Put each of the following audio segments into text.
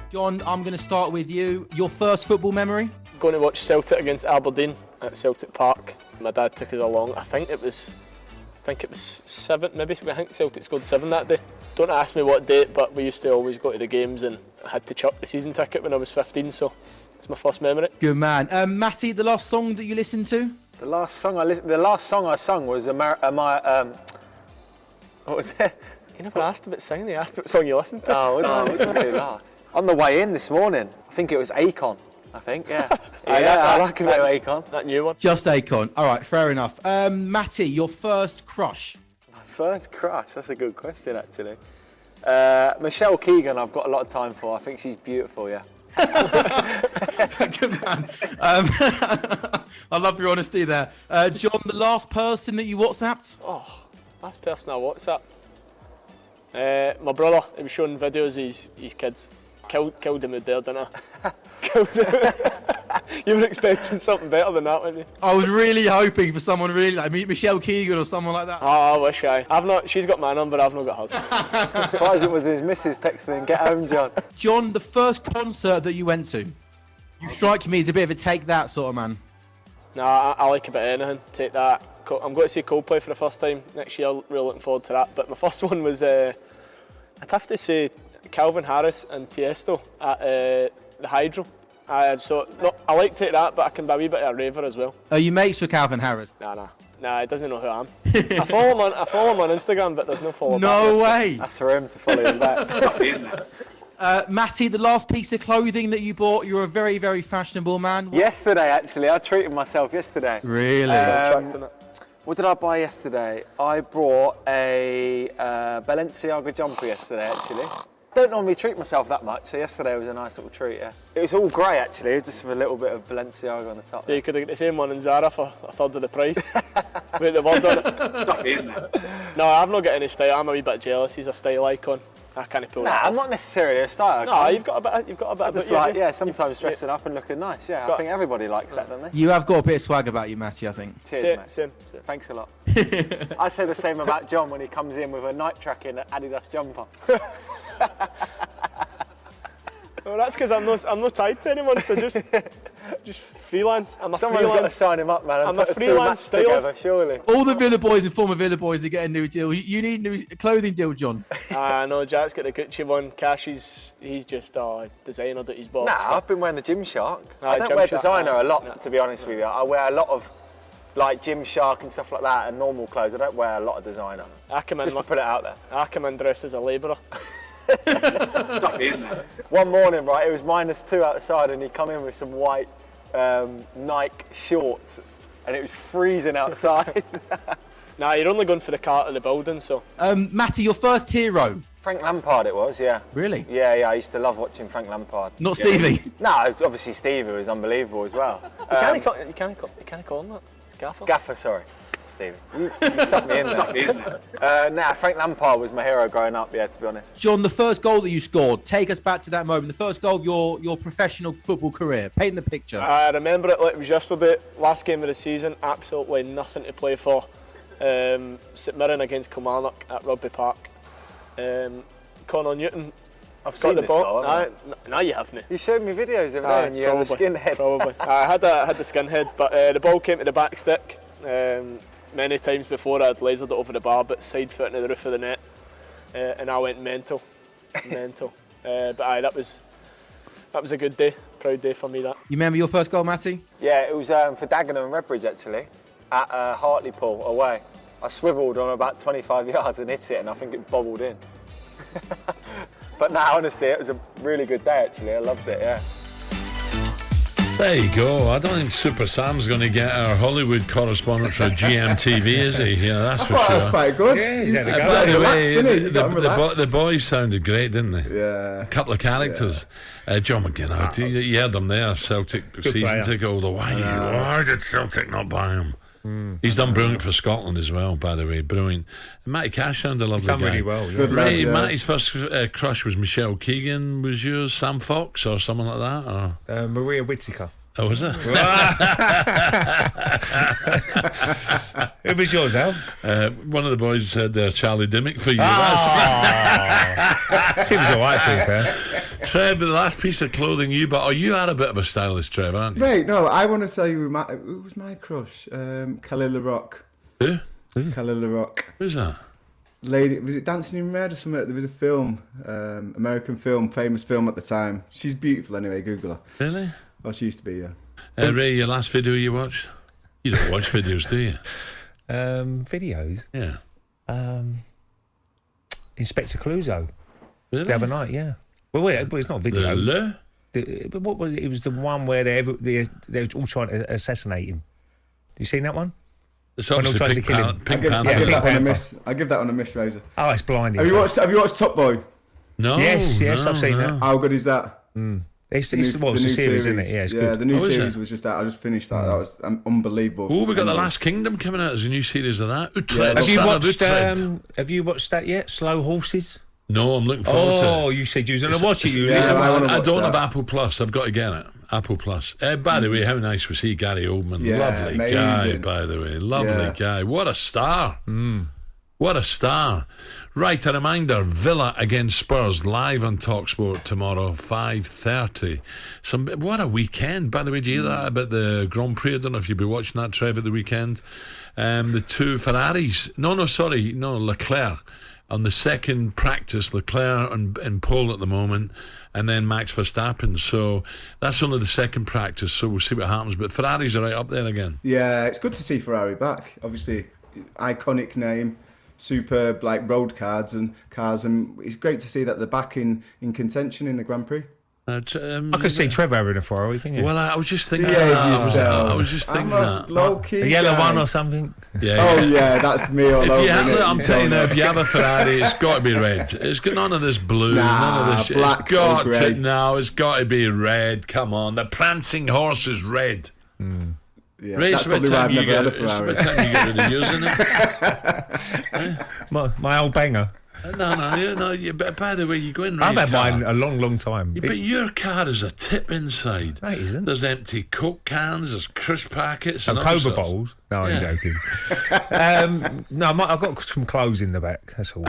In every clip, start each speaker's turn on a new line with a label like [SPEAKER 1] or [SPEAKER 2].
[SPEAKER 1] John, I'm going to start with you. Your first football memory?
[SPEAKER 2] Going to watch Celtic against Aberdeen at Celtic Park. My dad took us along. I think it was 7, maybe. I think Celtic scored 7 that day. Don't ask me what date, but we used to always go to the games, and I had to chuck the season ticket when I was 15, so it's my first memory.
[SPEAKER 1] Good man. Matty, the last song that you listened to?
[SPEAKER 3] The last song I sung was what was it?
[SPEAKER 2] You never asked about singing. You asked what song you listened to.
[SPEAKER 3] Oh, no, what did I do last? On the way in this morning, I think it was Akon. Yeah. I like a bit of Akon.
[SPEAKER 2] That new one.
[SPEAKER 1] Just Akon. All right, fair enough. Matty, your first crush?
[SPEAKER 3] My first crush? That's a good question, actually. Michelle Keegan, I've got a lot of time for. I think she's beautiful, yeah.
[SPEAKER 1] Good man. I love your honesty there. John, the last person that you WhatsApped?
[SPEAKER 2] Oh, last person I WhatsApped. My brother. He was showing videos of his kids. Killed him with there, didn't I? Killed him. You were expecting something better than that, weren't you?
[SPEAKER 1] I was really hoping for someone really like Michelle Keegan or someone like that.
[SPEAKER 2] Oh, I wish I've not. She's got my number, I've not got hers.
[SPEAKER 3] I'm surprised it was his missus texting, "Get home, John."
[SPEAKER 1] John, the first concert that you went to? You strike me as a bit of a take that sort of man.
[SPEAKER 2] Nah, I like a bit of anything. Take that. I'm going to see Coldplay for the first time next year. Really looking forward to that. But my first one was, I'd have to say, Calvin Harris and Tiesto at the Hydro. I like Take That, but I can be a wee bit of a raver as well.
[SPEAKER 1] Are you mates with Calvin Harris?
[SPEAKER 2] Nah, he doesn't know who I am. I follow him on Instagram, but there's no follow back.
[SPEAKER 1] No way.
[SPEAKER 3] That's for him to follow him back.
[SPEAKER 1] Matty, the last piece of clothing that you bought, you're a very, very fashionable man.
[SPEAKER 3] Yesterday, actually, I treated myself yesterday.
[SPEAKER 1] Really?
[SPEAKER 3] What did I buy yesterday? I bought a Balenciaga jumper yesterday, actually. Don't normally treat myself that much, so yesterday was a nice little treat, yeah. It was all grey, actually, just with a little bit of Balenciaga on the top.
[SPEAKER 2] Yeah, you could have got the same one in Zara for a third of the price. With the word on it. No, I've not got any style. I'm a wee bit jealous. He's a style icon. I can't pull that off.
[SPEAKER 3] I'm not necessarily a style icon.
[SPEAKER 2] No, you've got a bit
[SPEAKER 3] I just like, sometimes dressing up and looking nice, yeah. I think everybody likes that, don't they?
[SPEAKER 1] You have got a bit of swag about you, Matty, I think.
[SPEAKER 3] Cheers, mate.
[SPEAKER 2] Same.
[SPEAKER 3] Thanks a lot. I say the same about John when he comes in with a night tracking Adidas jumper.
[SPEAKER 2] Well, that's because I'm not tied to anyone, so just freelance.
[SPEAKER 3] Someone's got to sign him up, man.
[SPEAKER 2] I'm a freelance stylist.
[SPEAKER 3] Together, surely.
[SPEAKER 1] All the Villa boys and former Villa boys are getting new deal. You need a new clothing deal, John.
[SPEAKER 2] No, Jack's got the Gucci one. Cash, he's just a designer that he's bought.
[SPEAKER 3] Nah, I've been wearing the Gymshark. I don't wear designer a lot, to be honest with you. I wear a lot of like Gymshark and stuff like that, and normal clothes. I don't wear a lot of designer. Just to put it out there.
[SPEAKER 2] I come in dressed as a labourer.
[SPEAKER 3] One morning, right, it was -2 outside, and he come in with some white Nike shorts, and it was freezing outside.
[SPEAKER 2] Nah, you're only going for the cart of the building, so.
[SPEAKER 1] Matty, your first hero?
[SPEAKER 3] Frank Lampard it was, yeah.
[SPEAKER 1] Really?
[SPEAKER 3] Yeah, I used to love watching Frank Lampard.
[SPEAKER 1] Not Stevie?
[SPEAKER 3] No, obviously Stevie was unbelievable as well.
[SPEAKER 2] You can't call him that. It's Gaffer.
[SPEAKER 3] Gaffer, sorry. Stevie. You sucked me in there. Frank Lampard was my hero growing up, yeah, to be honest.
[SPEAKER 1] John, the first goal that you scored, take us back to that moment. The first goal of your professional football career. Paint the picture.
[SPEAKER 2] I remember it like it was yesterday. Last game of the season, absolutely nothing to play for. St Mirren against Kilmarnock at Rugby Park. Connor Newton.
[SPEAKER 3] I've seen the ball.
[SPEAKER 2] No, you haven't.
[SPEAKER 3] You showed me videos of it and you had the skinhead.
[SPEAKER 2] Probably. I had the skinhead, but the ball came to the back stick. Many times before I'd lasered it over the bar, but side foot into the roof of the net, and I went mental. But that was a good day, proud day for me. That.
[SPEAKER 1] You remember your first goal, Matty?
[SPEAKER 3] Yeah, it was for Dagenham and Redbridge actually, at Hartlepool away. I swivelled on about 25 yards and hit it, and I think it bobbled in. But no, honestly, it was a really good day actually. I loved it, yeah.
[SPEAKER 4] There you go. I don't think Super Sam's going to get our Hollywood correspondent for GMTV, is he? Yeah, that's for sure.
[SPEAKER 5] That's quite good.
[SPEAKER 4] Yeah,
[SPEAKER 5] he's had a go. By the way,
[SPEAKER 4] the boys sounded great, didn't they?
[SPEAKER 5] Yeah.
[SPEAKER 4] A couple of characters. Yeah. John McGinn, you heard him there, Celtic good season ticket holder. Why did Celtic not buy him? He's done brilliant for Scotland as well, by the way. Brilliant. Matty Cash sounded a lovely guy.
[SPEAKER 6] Really well.
[SPEAKER 5] Good lad, yeah.
[SPEAKER 4] Matty's first crush was Michelle Keegan. Was yours Sam Fox or someone like that? Or?
[SPEAKER 6] Maria Whittaker.
[SPEAKER 4] Oh, was it?
[SPEAKER 6] Who was yours, Al?
[SPEAKER 4] One of the boys said Charlie Dimmick for you.
[SPEAKER 6] Seems all right, to be fair.
[SPEAKER 4] Trev, the last piece of clothing you bought. Oh, you are a bit of a stylist, Trev, aren't you?
[SPEAKER 5] Mate, no, I want to tell you who was my crush? Khalil LaRock.
[SPEAKER 4] Who?
[SPEAKER 5] Khalil LaRock.
[SPEAKER 4] Who's that?
[SPEAKER 5] Lady, was it Dancing in Red or something? There was a film, American film, famous film at the time. She's beautiful anyway, Google her.
[SPEAKER 4] Really?
[SPEAKER 5] Well, she used to be, yeah.
[SPEAKER 4] Ray, your last video you watched? You don't watch videos, do you?
[SPEAKER 6] Videos?
[SPEAKER 4] Yeah.
[SPEAKER 6] Inspector Clouseau.
[SPEAKER 4] Really?
[SPEAKER 6] The other night, yeah. Well, wait, but it's not a video. But what was it? It was the one where they were all trying to assassinate him. You seen that one?
[SPEAKER 4] It's obviously
[SPEAKER 6] tries to kill him.
[SPEAKER 4] Pink
[SPEAKER 5] I
[SPEAKER 4] Panther.
[SPEAKER 5] give that one a
[SPEAKER 6] Panther.
[SPEAKER 5] miss. I give that one a miss, Razor.
[SPEAKER 6] Oh, it's blinding.
[SPEAKER 5] Have you watched Top Boy?
[SPEAKER 4] No.
[SPEAKER 6] Yes, I've seen that.
[SPEAKER 5] How good is that?
[SPEAKER 6] It's a series, isn't it? Yeah, it's good.
[SPEAKER 5] The new
[SPEAKER 4] Oh, is
[SPEAKER 5] series
[SPEAKER 4] it?
[SPEAKER 5] was just out. I just finished that. That was unbelievable.
[SPEAKER 4] Oh, we got The Last Kingdom coming out as a new series of that.
[SPEAKER 6] Have you watched that yet? Slow Horses?
[SPEAKER 4] No, I'm looking forward to it.
[SPEAKER 6] Oh, you said you was going to watch it.
[SPEAKER 4] I don't have Apple Plus. I've got to get it. Apple Plus. By the way, how nice was he, Gary Oldman?
[SPEAKER 5] Yeah,
[SPEAKER 4] Lovely
[SPEAKER 5] amazing.
[SPEAKER 4] guy, by the way. Lovely guy. What a star. What a star. Right, a reminder, Villa against Spurs, live on talkSPORT tomorrow, 5:30. What a weekend. By the way, do you hear that about the Grand Prix? I don't know if you'll be watching that, Trev, at the weekend. The two Ferraris. No, Leclerc. On the second practice, Leclerc in pole at the moment, and then Max Verstappen. So that's only the second practice, so we'll see what happens. But Ferraris are right up there again.
[SPEAKER 5] Yeah, it's good to see Ferrari back. Obviously, iconic name, superb road cars, and it's great to see that they're back in contention in the Grand Prix.
[SPEAKER 6] I could see Trevor having a Ferrari, can you?
[SPEAKER 4] Well, I was just thinking.
[SPEAKER 5] Yeah,
[SPEAKER 4] I was just thinking that.
[SPEAKER 5] Low-key
[SPEAKER 6] a yellow
[SPEAKER 5] guy.
[SPEAKER 6] one or something.
[SPEAKER 4] Yeah.
[SPEAKER 5] Oh yeah, that's me all over it.
[SPEAKER 4] I'm telling you, if you have a Ferrari, it's got to be red. It's got none of this blue, none of this shit.
[SPEAKER 5] Black
[SPEAKER 4] It's got to be red. Come on, the prancing horse is red.
[SPEAKER 5] Yeah,
[SPEAKER 4] Ray,
[SPEAKER 5] that's probably why I've never had a
[SPEAKER 4] it's
[SPEAKER 5] Ferrari.
[SPEAKER 4] about time you get rid of yours, isn't it?
[SPEAKER 6] My old banger.
[SPEAKER 4] No. By the way, you go in.
[SPEAKER 6] I've had mine a long time.
[SPEAKER 4] Yeah, but your car is a tip inside.
[SPEAKER 6] No, it isn't.
[SPEAKER 4] There's empty Coke cans, there's crisp packets, and
[SPEAKER 6] Cobra bowls. No, I'm joking. I've got some clothes in the back. That's all.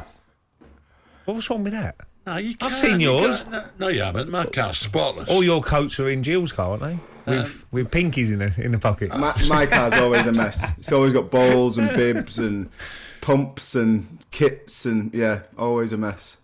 [SPEAKER 6] What's wrong with that?
[SPEAKER 4] No, you can't.
[SPEAKER 6] I've seen yours.
[SPEAKER 4] No, you haven't. My car's spotless.
[SPEAKER 6] All your coats are in Jill's car, aren't they? With pinkies in the pocket.
[SPEAKER 5] My car's always a mess. It's always got bowls and bibs and pumps and kits and always a mess.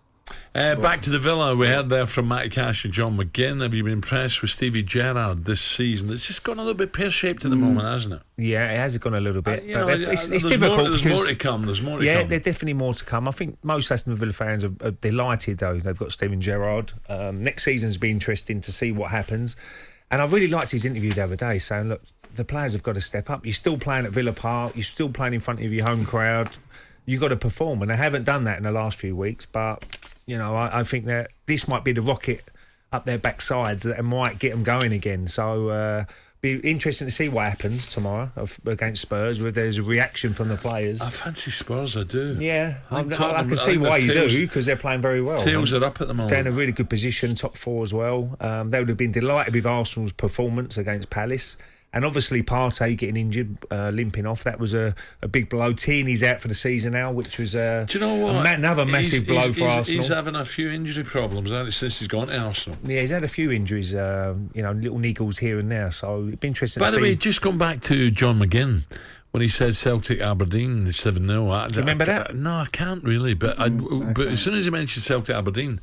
[SPEAKER 4] Back to the Villa, we heard there from Matty Cash and John McGinn. Have you been impressed with Stevie Gerrard this season? It's just gone a little bit pear-shaped at the moment, hasn't it?
[SPEAKER 6] Yeah, it has gone a little bit. It's
[SPEAKER 4] there's
[SPEAKER 6] difficult.
[SPEAKER 4] There's more to come. There's
[SPEAKER 6] definitely more to come. I think most Aston Villa fans are delighted, though. They've got Steven Gerrard. Next season's be interesting to see what happens. And I really liked his interview the other day, saying, look, the players have got to step up. You're still playing at Villa Park. You're still playing in front of your home crowd. You've got to perform. And they haven't done that in the last few weeks. But, I think that this might be the rocket up their backsides that might get them going again. So, be interesting to see what happens tomorrow against Spurs, whether there's a reaction from the players.
[SPEAKER 4] I fancy Spurs, I do.
[SPEAKER 6] Yeah, I can see why you do, because they're playing very well.
[SPEAKER 4] Tails are up at the moment.
[SPEAKER 6] They're in a really good position, top four as well. They would have been delighted with Arsenal's performance against Palace. And obviously Partey getting injured, limping off, that was a big blow. Tierney's out for the season now, which was
[SPEAKER 4] do you know what?
[SPEAKER 6] Another massive blow for Arsenal.
[SPEAKER 4] He's having a few injury problems since he's gone to Arsenal.
[SPEAKER 6] Yeah, he's had a few injuries, little niggles here and there. So it'd be interesting to see.
[SPEAKER 4] By the way, just going back to John McGinn, when he said Celtic Aberdeen 7-0.
[SPEAKER 6] Remember that?
[SPEAKER 4] No, I can't really. But but as soon as he mentioned Celtic Aberdeen,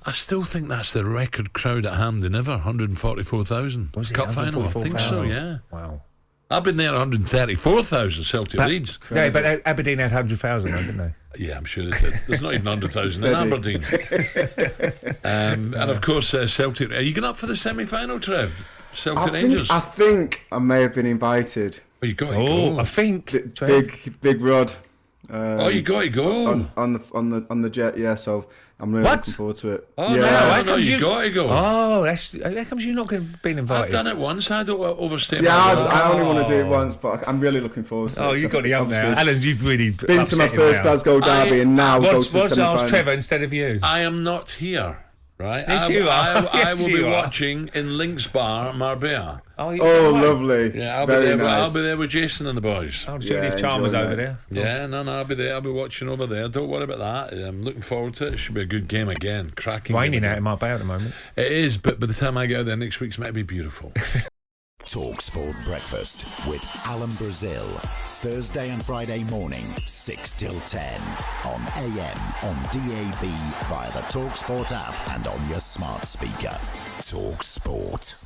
[SPEAKER 4] I still think that's the record crowd at Hampden ever, 144,000.
[SPEAKER 6] Was it
[SPEAKER 4] Cup final, I think so, yeah.
[SPEAKER 6] Wow.
[SPEAKER 4] I've been there 134,000 Celtic Leeds.
[SPEAKER 6] Yeah, but Aberdeen had 100,000, didn't they?
[SPEAKER 4] Yeah, I'm sure they did. There's not even 100,000 in Aberdeen. And of course, Celtic. Are you going up for the semi-final, Trev? Celtic Rangers?
[SPEAKER 5] I think I may have been invited.
[SPEAKER 4] Oh, you got to go.
[SPEAKER 6] I think.
[SPEAKER 5] Big Rod.
[SPEAKER 4] You got to go.
[SPEAKER 5] On the jet, yeah, so I'm really looking forward to it.
[SPEAKER 4] Oh,
[SPEAKER 5] yeah.
[SPEAKER 4] no, you got to go.
[SPEAKER 6] Oh, how comes you're not being invited?
[SPEAKER 4] I've done it once. I don't overstay.
[SPEAKER 5] Yeah, I only want to do it once, but I'm really looking forward to it.
[SPEAKER 6] Oh, you've got the up now. Alan, you've really
[SPEAKER 5] been to my first Glasgow derby and now go to the semi-final.
[SPEAKER 6] What's Trevor instead of you?
[SPEAKER 4] I am not here. Right?
[SPEAKER 6] Yes, you are.
[SPEAKER 4] I
[SPEAKER 6] Yes,
[SPEAKER 4] will be
[SPEAKER 6] you are.
[SPEAKER 4] watching in Links Bar, Marbella.
[SPEAKER 6] Oh,
[SPEAKER 5] Oh, lovely.
[SPEAKER 4] Yeah, I'll
[SPEAKER 5] Very
[SPEAKER 4] be there.
[SPEAKER 5] nice.
[SPEAKER 4] I'll be there with Jason and the boys.
[SPEAKER 6] Oh, should we
[SPEAKER 5] Yeah,
[SPEAKER 6] leave Chalmers
[SPEAKER 5] enjoy
[SPEAKER 6] over
[SPEAKER 5] that.
[SPEAKER 6] there?
[SPEAKER 4] Yeah, no, I'll be there. I'll be watching over there. Don't worry about that. I'm looking forward to it. It should be a good game again. Cracking.
[SPEAKER 6] Raining
[SPEAKER 4] game
[SPEAKER 6] out
[SPEAKER 4] again.
[SPEAKER 6] in Marbella at the moment.
[SPEAKER 4] It is, but by the time I get there next week, it's might be beautiful.
[SPEAKER 7] talkSPORT Breakfast with Alan Brazil. Thursday and Friday morning, 6 till 10. On AM, on DAB, via the talkSPORT app and on your smart speaker. talkSPORT.